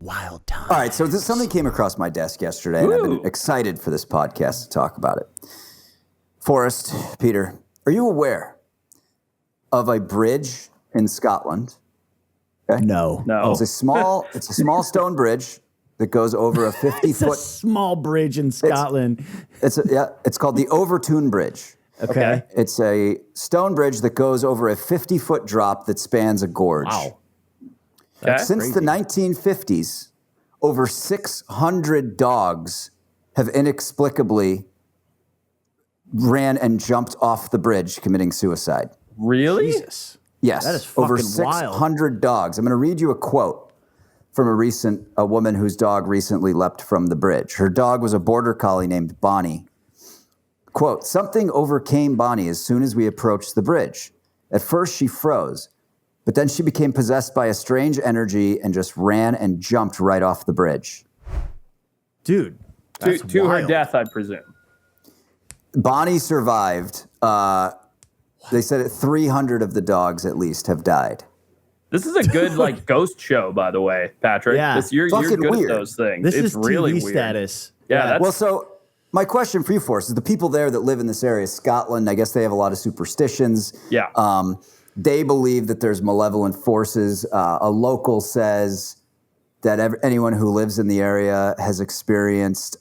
wild times. All right, so something came across my desk yesterday, and I've been excited for this podcast to talk about it. Forrest, Peter, are you aware of a bridge in Scotland? Okay? No. It's a small stone bridge that goes over a 50-foot. It's a small bridge in Scotland. It's called the Overtoun Bridge. Okay. It's a stone bridge that goes over a 50-foot drop that spans a gorge. Wow. Since the 1950s, over 600 dogs have inexplicably ran and jumped off the bridge committing suicide. Really? Jesus. Yes. That is fucking over 600 wild. dogs. I'm going to read you a quote from a woman whose dog recently leapt from the bridge. Her dog was a border collie named Bonnie. Quote, something overcame Bonnie as soon as we approached the bridge. At first she froze, but then she became possessed by a strange energy and just ran and jumped right off the bridge. Dude. To her death, I presume. Bonnie survived. They said 300 of the dogs at least have died. This is a good ghost show, by the way, Patrick. Yeah. You're good weird. at those things. This it's is really TV weird. status. Yeah. Well, so my question for you, Forrest, is the people there that live in this area, Scotland, I guess they have a lot of superstitions. Yeah. They believe that there's malevolent forces. A local says that anyone who lives in the area has experienced.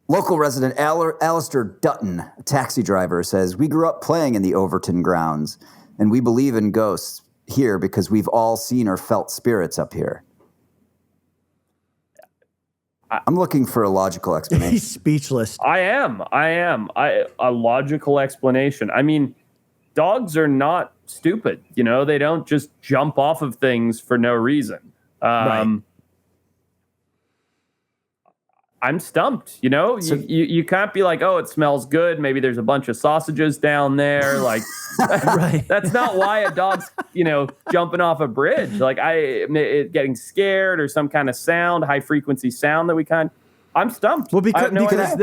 Local resident Alistair Dutton, a taxi driver, says, we grew up playing in the Overton grounds, and we believe in ghosts here because we've all seen or felt spirits up here. I'm looking for a logical explanation. He's speechless. I am. A logical explanation. I mean, dogs are not stupid. You know, they don't just jump off of things for no reason. Right. I'm stumped, you know? So, you can't be like, oh, it smells good. Maybe there's a bunch of sausages down there. Like, Right. That's not why a dog's, jumping off a bridge. Like, getting scared or some kind of sound, high frequency sound that I'm stumped. Well, because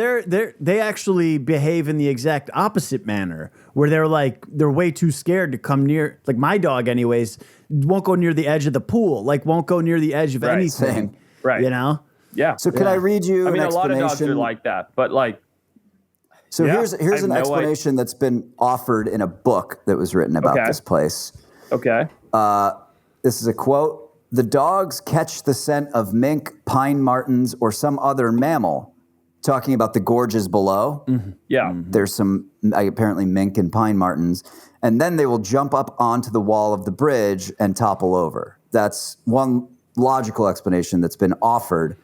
they actually behave in the exact opposite manner, where they're way too scared to come near. Like my dog, anyways, won't go near the edge of the pool. Like won't go near the edge of anything. Same. Right. You know. Yeah. So can I read you an a lot of dogs explanation? are like that, but like. So here's an explanation that's been offered in a book that was written about this place. Okay. This is a quote. The dogs catch the scent of mink, pine martens, or some other mammal, talking about the gorges below. Mm-hmm. Yeah. There's some apparently mink and pine martens, and then they will jump up onto the wall of the bridge and topple over. That's one logical explanation that's been offered.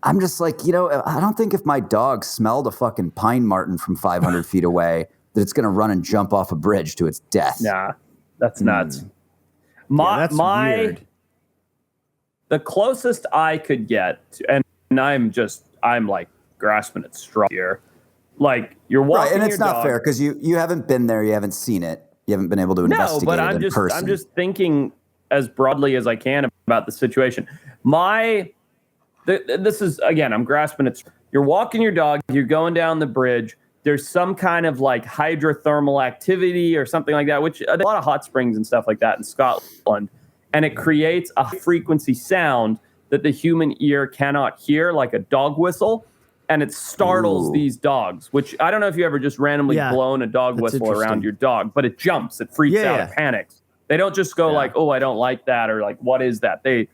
I'm just like, I don't think if my dog smelled a fucking pine marten from 500 feet away that it's going to run and jump off a bridge to its death. Nah, that's nuts. That's weird. The closest I could get, and I'm like grasping at straw here. Like you're walking, right? And it's your not dog. fair because you haven't been there, you haven't seen it, you haven't been able to investigate No, but it in person. I'm just thinking as broadly as I can about the situation. This is, again, I'm grasping at. You're walking your dog, you're going down the bridge. There's some kind of like hydrothermal activity or something like that, which a lot of hot springs and stuff like that in Scotland. And it creates a frequency sound that the human ear cannot hear, like a dog whistle. And it startles these dogs, which I don't know if you ever just randomly blown a dog whistle around your dog, but it jumps, it freaks out, it panics. They don't just go like, oh, I don't like that, or like, what is that? They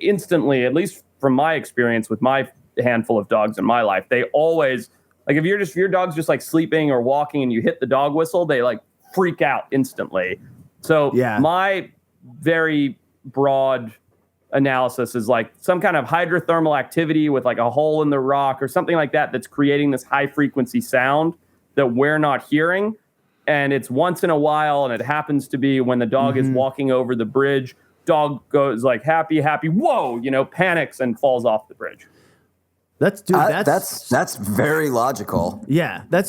instantly, at least from my experience with my handful of dogs in my life, they always, like if your dog's just like sleeping or walking and you hit the dog whistle, they like freak out instantly. So my very broad analysis is like some kind of hydrothermal activity with like a hole in the rock or something like that that's creating this high frequency sound that we're not hearing. And it's once in a while, and it happens to be when the dog is walking over the bridge. Dog goes like happy, whoa, panics and falls off the bridge. That's very logical. Yeah, that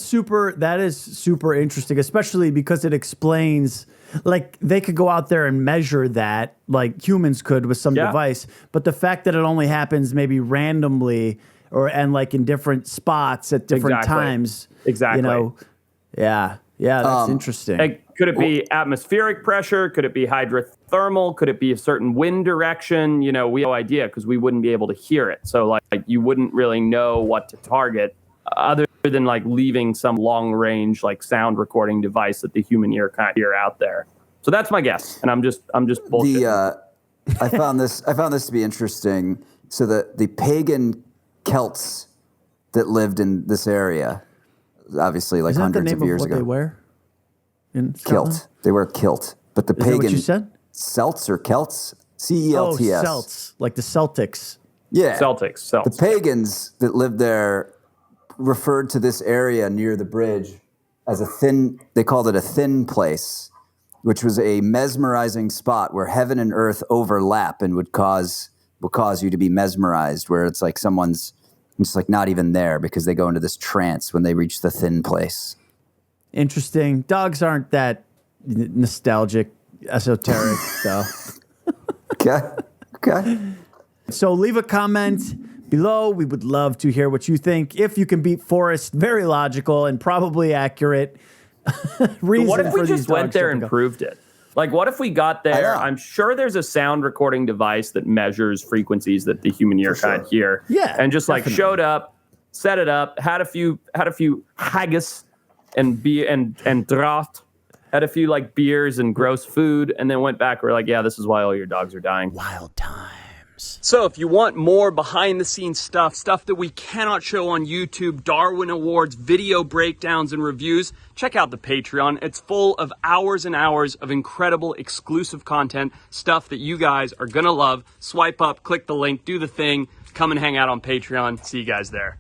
is super interesting, especially because it explains, like they could go out there and measure that like humans could with some device, but the fact that it only happens maybe randomly and like in different spots at different times. Exactly. Yeah, that's interesting. Could it be atmospheric pressure? Could it be hydrothermal? Could it be a certain wind direction? We have no idea because we wouldn't be able to hear it. So like you wouldn't really know what to target other than like leaving some long range like sound recording device that the human ear can't hear out there. So that's my guess, and I'm just bullshitting. I found this to be interesting. So the pagan Celts that lived in this area, obviously like hundreds of years ago. They wear? In kilt. They wear kilt. But the pagan that what you said? Celts or Celts? C-E-L-T-S. Oh, Celts, like the Celtics. Yeah. Celts. The pagans that lived there referred to this area near the bridge as they called it a thin place, which was a mesmerizing spot where heaven and earth overlap and will cause you to be mesmerized, where it's like someone's just like not even there because they go into this trance when they reach the thin place. Interesting. Dogs aren't that nostalgic, esoteric, though. Okay. So leave a comment below. We would love to hear what you think. If you can beat Forrest, very logical and probably accurate reason. What if we for just went there and proved it? Like, what if we got there? I'm sure there's a sound recording device that measures frequencies that the human ear can't hear. Yeah, and just definitely. like showed up, set it up, had a few haggis and beer and draft, had a few like beers and gross food, and then went back. We're like, yeah, this is why all your dogs are dying. Wild times. So if you want more behind the scenes stuff that we cannot show on YouTube, Darwin Awards, video breakdowns and reviews, check out the Patreon. It's full of hours and hours of incredible exclusive content, stuff that you guys are gonna love. Swipe up, click the link, do the thing, come and hang out on Patreon. See you guys there.